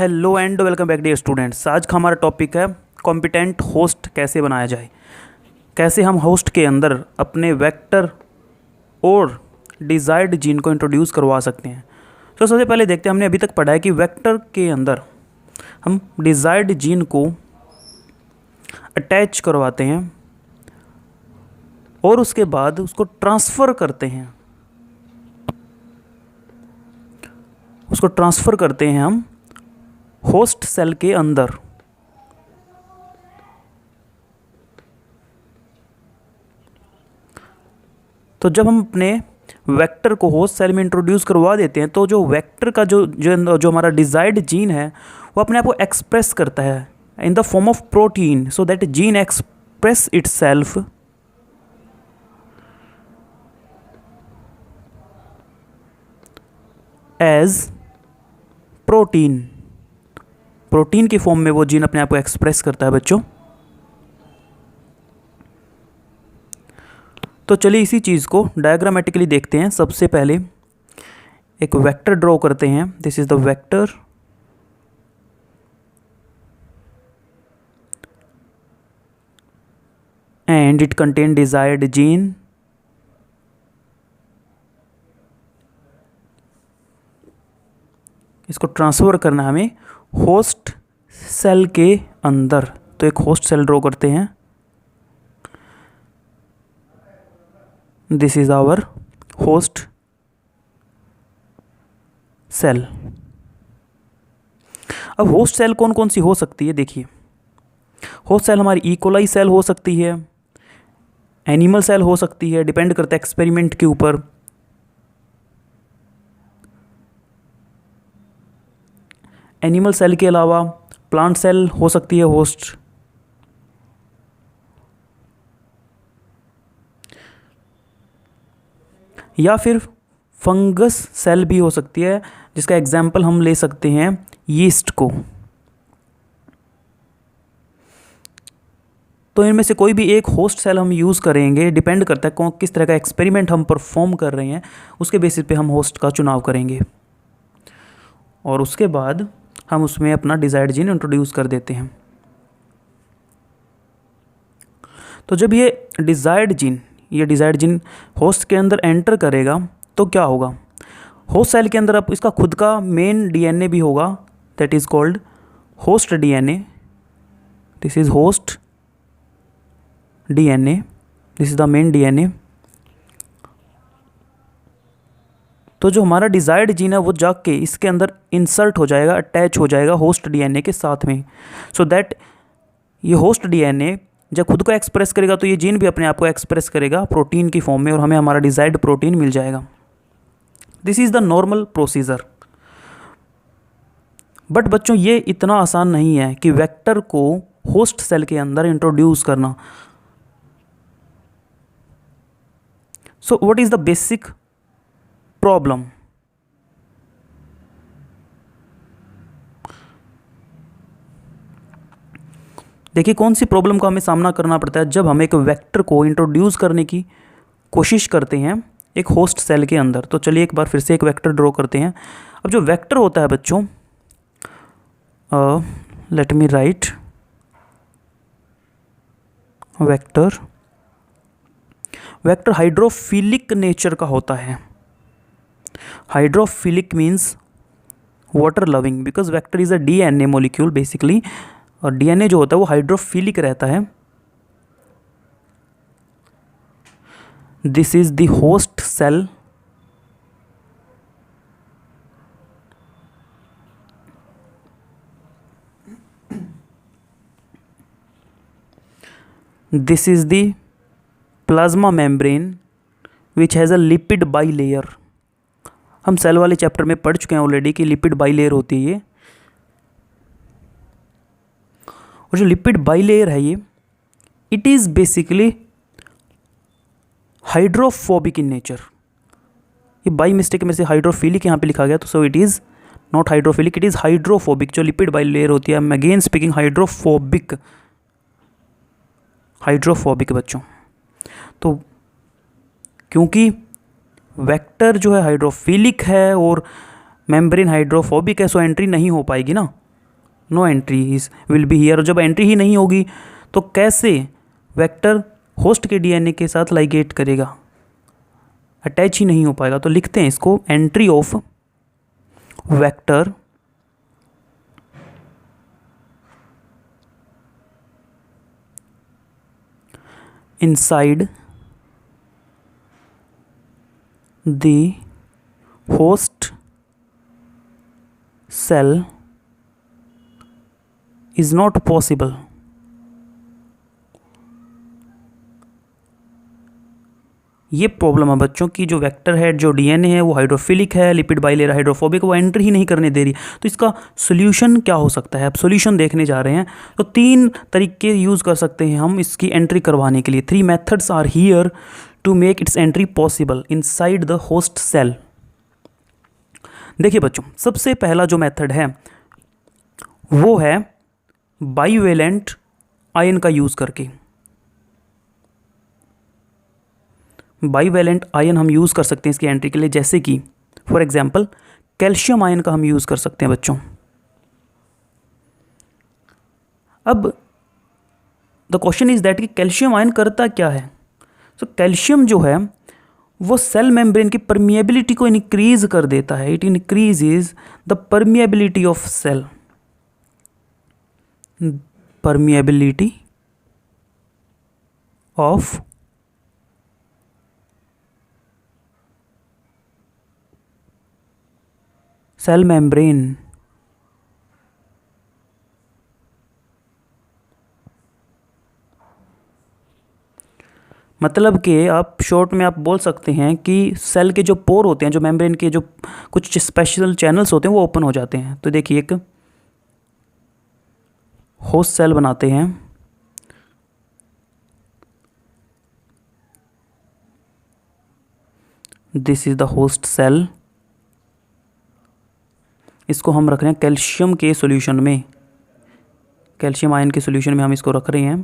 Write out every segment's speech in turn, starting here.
Hello and welcome back dear students. आज का हमारा टॉपिक है कॉम्पिटेंट होस्ट कैसे बनाया जाए। कैसे हम होस्ट के अंदर अपने वेक्टर और डिज़ायर्ड जीन को इंट्रोड्यूस करवा सकते हैं। तो सबसे पहले देखते हैं, हमने अभी तक पढ़ा है कि वेक्टर के अंदर हम डिज़ायर्ड जीन को अटैच करवाते हैं और उसके बाद उसको ट्रांसफ़र करते हैं। उसको ट्रांसफ़र करते हैं हम होस्ट सेल के अंदर। तो जब हम अपने वेक्टर को होस्ट सेल में इंट्रोड्यूस करवा देते हैं तो जो वेक्टर का जो हमारा डिज़ायर्ड जीन है वो अपने आप को एक्सप्रेस करता है in the form of protein, so that gene express itself as protein. Protein की फॉर्म में वो जीन अपने आप को एक्सप्रेस करता है बच्चों। तो चलिए इसी चीज़ को डायग्रामेटिकली देखते हैं। सबसे पहले एक वेक्टर ड्रॉ करते हैं। This is the vector and it contain desired gene. इसको ट्रांसफर करना है हमें होस्ट सेल के अंदर। तो एक होस्ट सेल ड्रॉ करते हैं। This is our host cell. अब होस्ट सेल कौन कौन सी हो सकती है, देखिए। होस्ट सेल हमारी इकोलाई सेल हो सकती है, एनिमल सेल हो सकती है, डिपेंड करता है एक्सपेरिमेंट के ऊपर। एनिमल सेल के अलावा प्लांट सेल हो सकती है होस्ट। या फिर फंगस सेल भी हो सकती है, जिसका एग्जाम्पल हम ले सकते हैं यीस्ट को। तो इनमें से कोई भी एक होस्ट सेल हम यूज़ करेंगे, डिपेंड करता है किस तरह का एक्सपेरिमेंट हम परफॉर्म कर रहे हैं, उसके बेसिस पे हम होस्ट का चुनाव करेंगे और उसके बाद हम उसमें अपना डिज़ायर्ड जीन इंट्रोड्यूस कर देते हैं। तो जब ये डिज़ायर्ड जीन होस्ट के अंदर एंटर करेगा तो क्या होगा, होस्ट सेल के अंदर अब इसका खुद का मेन डीएनए भी होगा, that is called host DNA. This is host DNA, this is the main DNA. तो जो हमारा डिज़ायर्ड जीन है वो जाके इसके अंदर इंसर्ट हो जाएगा, अटैच हो जाएगा होस्ट डीएनए के साथ में, सो दैट ये होस्ट डीएनए जब खुद को एक्सप्रेस करेगा तो ये जीन भी अपने आप को एक्सप्रेस करेगा प्रोटीन की फॉर्म में और हमें हमारा डिज़ायर्ड प्रोटीन मिल जाएगा। This is the normal procedure. But बच्चों ये इतना आसान नहीं है कि वेक्टर को होस्ट सेल के अंदर इंट्रोड्यूस करना। So what is the basic problem? देखिए कौन सी प्रॉब्लम का हमें सामना करना पड़ता है जब हम एक वेक्टर को इंट्रोड्यूस करने की कोशिश करते हैं एक होस्ट सेल के अंदर। तो चलिए एक बार फिर से एक वेक्टर ड्रॉ करते हैं। अब जो वेक्टर होता है बच्चों, let me write vector hydrophilic nature का होता है। Hydrophilic means water loving, because vector is a DNA molecule basically, और डीएनए जो होता है वो हाइड्रोफिलिक रहता है। This is the host cell this is the plasma membrane which has a lipid bilayer. हम सेल वाले चैप्टर में पढ़ चुके हैं ऑलरेडी कि लिपिड बाइलेयर होती है ये। और जो लिपिड बाइलेयर है ये, it is basically hydrophobic in nature. ये बाई मिस्टेक में से हाइड्रोफिलिक यहाँ पे लिखा गया, तो so it is not hydrophilic, it is hydrophobic. जो लिपिड बाइलेयर होती है, I am again speaking hydrophobic बच्चों। तो क्योंकि वेक्टर जो है हाइड्रोफिलिक है और मेम्ब्रेन हाइड्रोफोबिक है, सो एंट्री नहीं हो पाएगी ना। No entry is will be here. और जब एंट्री ही नहीं होगी तो कैसे वेक्टर होस्ट के डीएनए के साथ लाइगेट करेगा, अटैच ही नहीं हो पाएगा। तो लिखते हैं इसको, entry of vector inside the host cell is not possible। ये प्रॉब्लम है बच्चों की, जो वेक्टर है, जो डीएनए है वो हाइड्रोफिलिक है, लिपिड बाइलेयर हाइड्रोफोबिक, वो एंट्री ही नहीं करने दे रही। तो इसका सोल्यूशन क्या हो सकता है, अब सोल्यूशन देखने जा रहे हैं। तो 3 तरीके यूज़ कर सकते हैं हम इसकी एंट्री करवाने के लिए। 3 methods are here to make its entry possible inside the host cell. देखिए बच्चों, सबसे पहला जो मेथड है वो है बाइवेलेंट आयन का यूज़ करके। बाइवेलेंट आयन हम यूज़ कर सकते हैं इसकी एंट्री के लिए, जैसे कि फॉर एग्जांपल कैल्शियम आयन का हम यूज़ कर सकते हैं बच्चों। अब द क्वेश्चन इज दैट कि कैल्शियम आयन करता क्या है। तो कैल्शियम जो है वो सेल मेम्ब्रेन की परमिएबिलिटी को इंक्रीज कर देता है। It increases the permeability of cell, permeability of cell membrane. मतलब कि आप शॉर्ट में आप बोल सकते हैं कि सेल के जो पोर होते हैं, जो मेम्ब्रेन के जो कुछ स्पेशल चैनल्स होते हैं वो ओपन हो जाते हैं। तो देखिए एक होस्ट सेल बनाते हैं, this is the host cell. इसको हम रख रहे हैं कैल्शियम के सॉल्यूशन में, कैल्शियम आयन के सॉल्यूशन में हम इसको रख रहे हैं।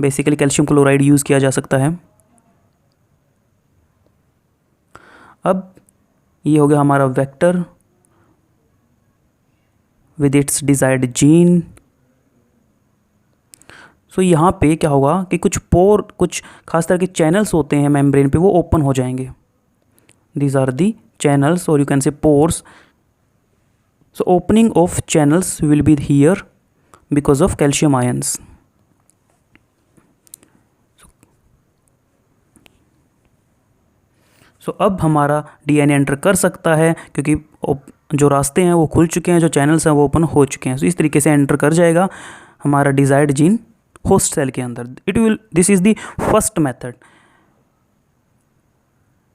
बेसिकली कैल्शियम क्लोराइड यूज़ किया जा सकता है। अब ये हो गया हमारा vector with its desired gene. So यहाँ पे क्या होगा कि कुछ पोर, कुछ खास तरह के चैनल्स होते हैं मेम्ब्रेन पे, वो ओपन हो जाएंगे। दीज आर दी चैनल्स और you can say pores. So opening of channels will be here because of calcium ions. So अब हमारा डीएनए एंटर कर सकता है क्योंकि जो रास्ते हैं वो खुल चुके हैं, जो चैनल्स हैं वो ओपन हो चुके हैं। So इस तरीके से एंटर कर जाएगा हमारा डिजायर्ड जीन होस्ट सेल के अंदर। This is the first method.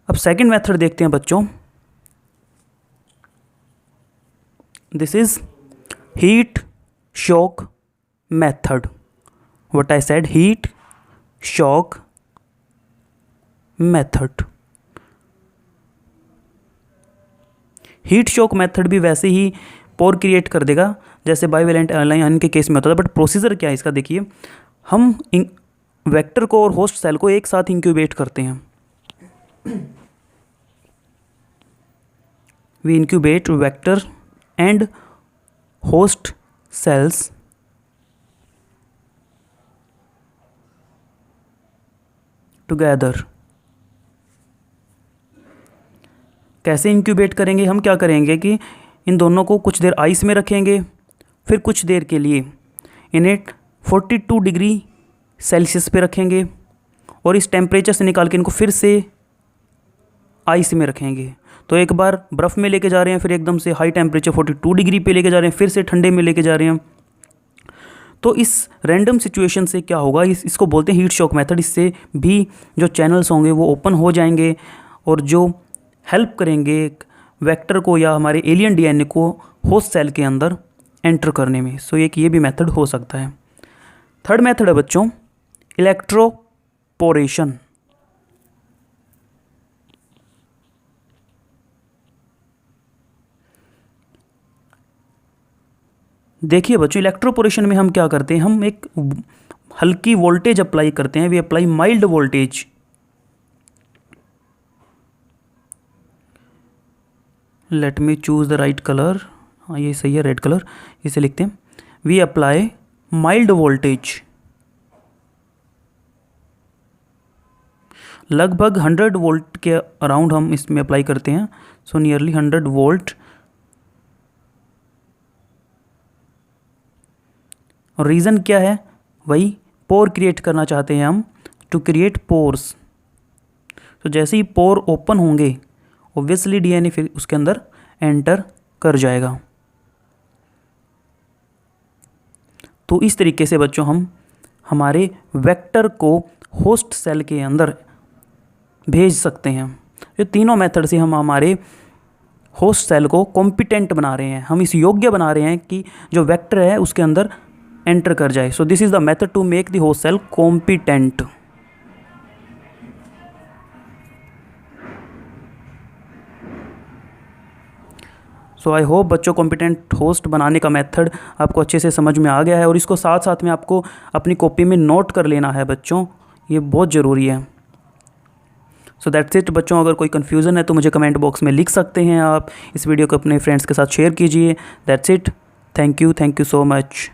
अब सेकेंड मेथड देखते हैं बच्चों। This is heat shock method. What I said, heat shock method. Heat shock method भी वैसे ही पोर क्रिएट कर देगा जैसे बाइवेलेंट आयन के केस में होता था। बट प्रोसीजर क्या है इसका, देखिए हम वेक्टर को और होस्ट सेल को एक साथ इंक्यूबेट करते हैं। We incubate vector and host cells together। कैसे इंक्यूबेट करेंगे, हम क्या करेंगे कि इन दोनों को कुछ देर आइस में रखेंगे, फिर कुछ देर के लिए इन्हें 42 डिग्री सेल्सियस पे रखेंगे और इस टेम्परेचर से निकाल के इनको फिर से आइस में रखेंगे। तो एक बार बर्फ़ में लेके जा रहे हैं, फिर एकदम से हाई टेम्परेचर 42 डिग्री पे लेके जा रहे हैं, फिर से ठंडे में लेके जा रहे हैं। तो इस रैंडम सिचुएशन से क्या होगा, इसको बोलते हैं हीट शॉक मेथड। इससे भी जो चैनल्स होंगे वो ओपन हो जाएंगे और जो हेल्प करेंगे वेक्टर को या हमारे एलियन डीएनए को होस्ट सेल के अंदर एंटर करने में। सो एक ये भी मेथड हो सकता है। थर्ड मेथड है बच्चों इलेक्ट्रोपोरेशन। देखिए बच्चों, इलेक्ट्रोपोरेशन में हम क्या करते हैं, हम एक हल्की वोल्टेज अप्लाई करते हैं। We apply mild voltage. Let me choose the right colour. हाँ ये सही है, रेड कलर, इसे लिखते हैं। वी अप्लाई माइल्ड वोल्टेज, लगभग 100 वोल्ट के अराउंड हम इसमें अप्लाई करते हैं। So nearly 100 volt. और रीज़न क्या है? वही पोर क्रिएट करना चाहते हैं हम, टू क्रिएट पोर्स। तो जैसे ही पोर ओपन होंगे ऑब्वियसली डीएनए फिर उसके अंदर एंटर कर जाएगा। तो इस तरीके से बच्चों हम हमारे वेक्टर को होस्ट सेल के अंदर भेज सकते हैं। ये तीनों मेथड से हम हमारे होस्ट सेल को कॉम्पिटेंट बना रहे हैं, हम इस योग्य बना रहे हैं कि जो वेक्टर है उसके अंदर एंटर कर जाए। So this is the method to make the host cell competent. So I hope बच्चों कॉम्पिटेंट होस्ट बनाने का मेथड आपको अच्छे से समझ में आ गया है, और इसको साथ साथ में आपको अपनी कॉपी में नोट कर लेना है बच्चों, ये बहुत ज़रूरी है। सो दैट्स इट बच्चों। अगर कोई कन्फ्यूज़न है तो मुझे कमेंट बॉक्स में लिख सकते हैं आप। इस वीडियो को अपने फ्रेंड्स के साथ शेयर कीजिए। That's it. Thank you so much.